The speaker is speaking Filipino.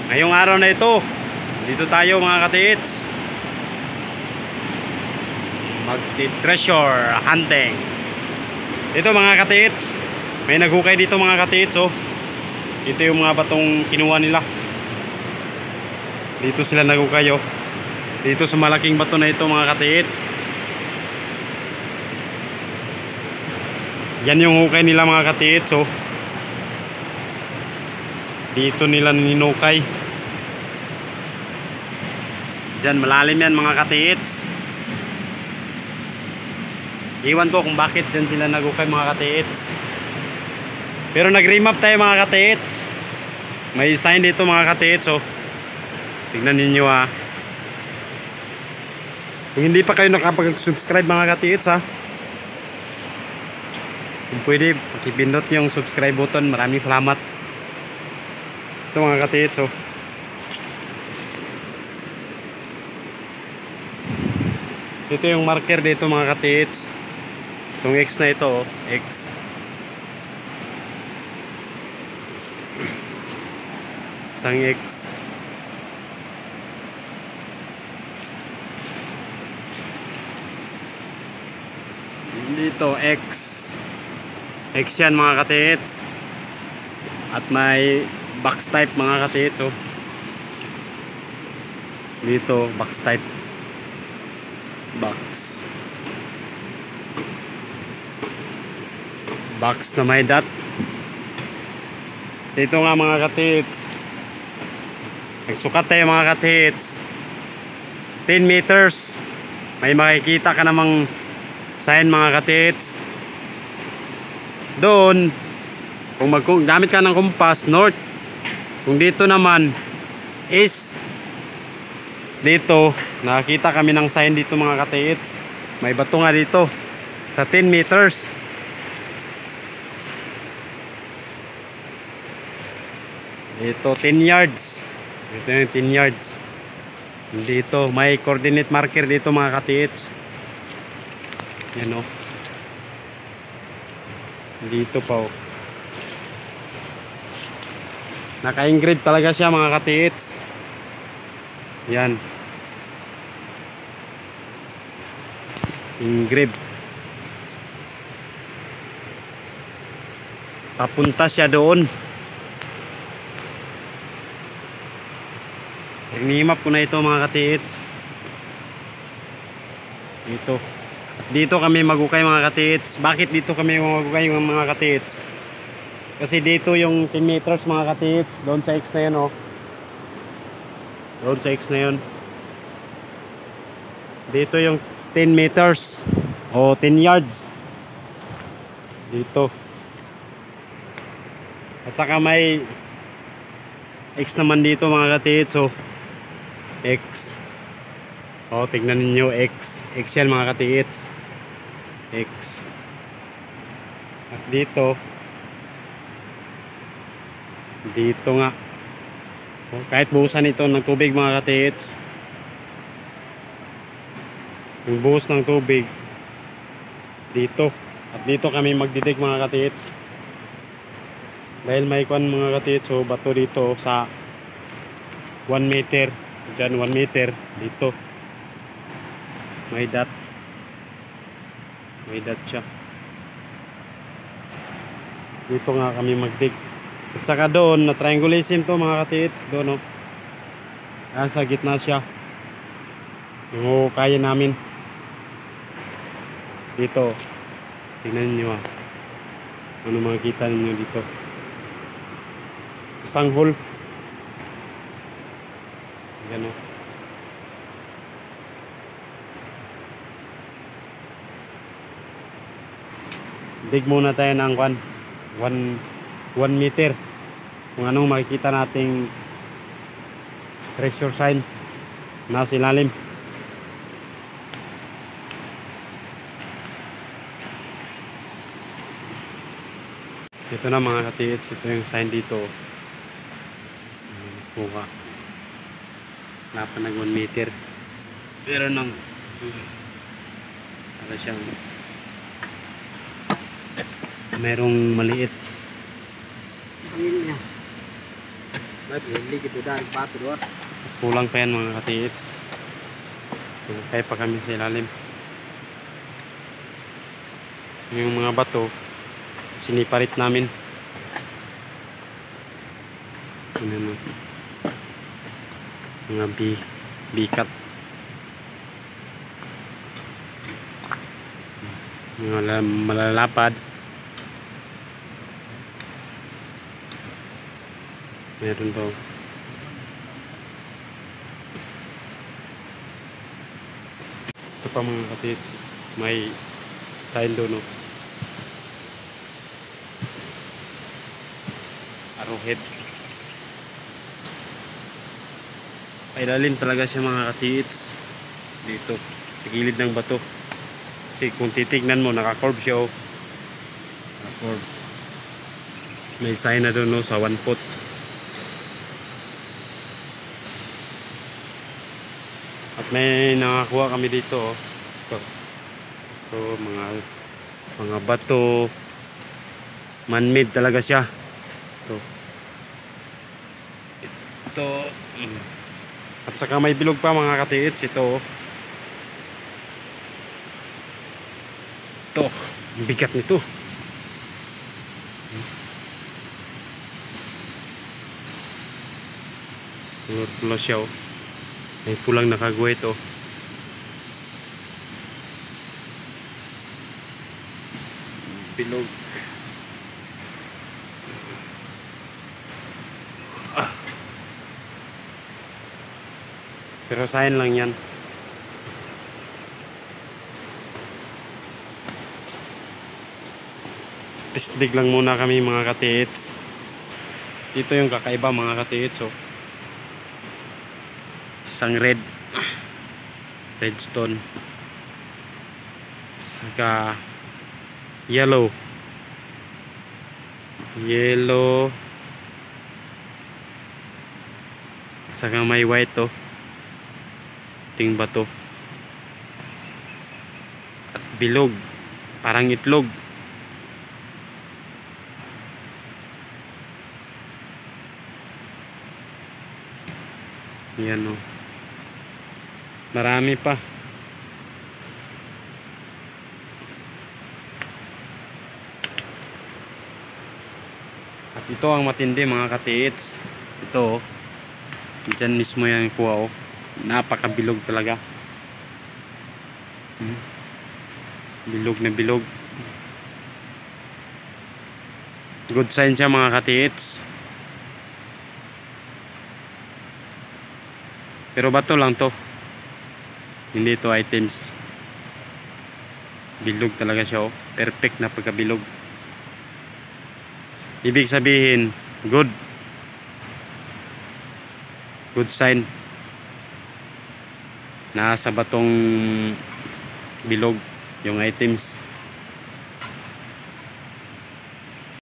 Ngayong araw na ito, dito tayo mga katiits, magti-treasure hunting. Dito mga katiits, may naghukay dito mga katiits, oh. Ito yung mga batong kinuha nila. Dito sila naghukay, oh. Dito sa malaking bato na ito mga katiits. Yan yung hukay nila mga katiits, oh. Dito nila ninukay. Diyan malalim yan mga katiits. Iwan ko kung bakit dyan sila nagukay mga katiits. Pero nag-remap tayo mga katiits. May sign dito mga katiits, oh. Tignan ninyo, ha. Kung hindi pa kayo nakapag-subscribe mga katiits, ha, kung pwede pakipindot yung subscribe button. Maraming salamat. Ito mga katiits, oh. Ito yung marker dito mga katiits. Itong X na ito, oh. X. Isang X. Dito X. X yan mga katiits. At may box type mga katiits, oh. Dito box type. Box na may dot. Dito nga mga katiits, nagsukat tayo mga katiits, 10 meters. May makikita ka namang sign mga katiits. Doon, kung gamit ka ng kumpas, north. Kung dito naman is dito, nakakita kami ng sign dito mga katiits. May bato nga dito sa 10 meters. Ito 10 yards. Ito yung 10 yards. Dito may coordinate marker dito mga katiits. Yan, oh. Dito pa, oh. Naka-engrave talaga siya mga katiits. Yan. Engrave. Papunta siya doon. Nag-map ko na ito mga katiits. Dito. Dito kami magukay mga katiits. Bakit dito kami magukay mga katiits? Kasi dito yung 10 meters mga katiits. Doon sa X na yun, oh. Doon sa X na yun. Dito yung 10 meters o 10 yards. Dito. At saka may X naman dito mga katiits, oh. X. O, tignan ninyo, X. X yan mga katiits. X. At dito nga, o, kahit buhusan ito ng tubig mga katiits, yung buhos ng tubig dito. At dito kami magdidig mga katiits. Dahil may kwan mga katiits, so bato dito sa 1 meter. Diyan 1 meter. Dito may dot. May dot siya. Dito nga kami magdig. At saka doon na triangulation to mga katiits. Doon, oh. Sa gitna siya. Yung kaya namin. Dito. Tingnan nyo, ah. Ano makikita ninyo dito? Isang hole. Yan, oh. Dig muna tayo ng 1 meter. Kung anong makikita nating treasure sign nasa ilalim. Ito na mga katiits. Ito yung sign dito. Kuha. Wala pa nag 1 meter. Pero nang para siyang merong maliit. Kulang pa yan mga katiits. Kaya pa kami sa ilalim. Yung mga bato, siniparit namin. Ano, mga bikat. Mga malalapad. Meron daw. Ito pa mga kapit. May sign doon, no? Arrowhead. Pailalim talaga siya mga katiits. Dito. Sa gilid ng bato. Kasi kung titignan mo, naka-curve siya, oh. Naka-curve. May sign na doon, no? Sa 1 foot. At may nakakuha kami dito, oh. Ito, mga bato. Man-made talaga siya. Ito. At saka may bilog pa mga katiits. Ito. Ito. Ang bigat nito. Pula siya, oh. May pulang nakagawa ito. Bilog. Pero sign lang yan. Tisdig lang muna kami mga katiits. Dito yung kakaiba mga katiits, oh. Isang redstone, saka yellow, saka may white, to ting bato at bilog, parang itlog. Yan, oh. Marami pa. At ito ang matindi mga katiits. Ito, dyan mismo yan kuha, oh. Napakabilog talaga. Bilog na bilog. Good sign siya mga katiits. Pero bato lang to. Hindi ito items. Bilog talaga siya, oh. Perfect na pagkabilog. Ibig sabihin, good sign. Nasa batong bilog yung items.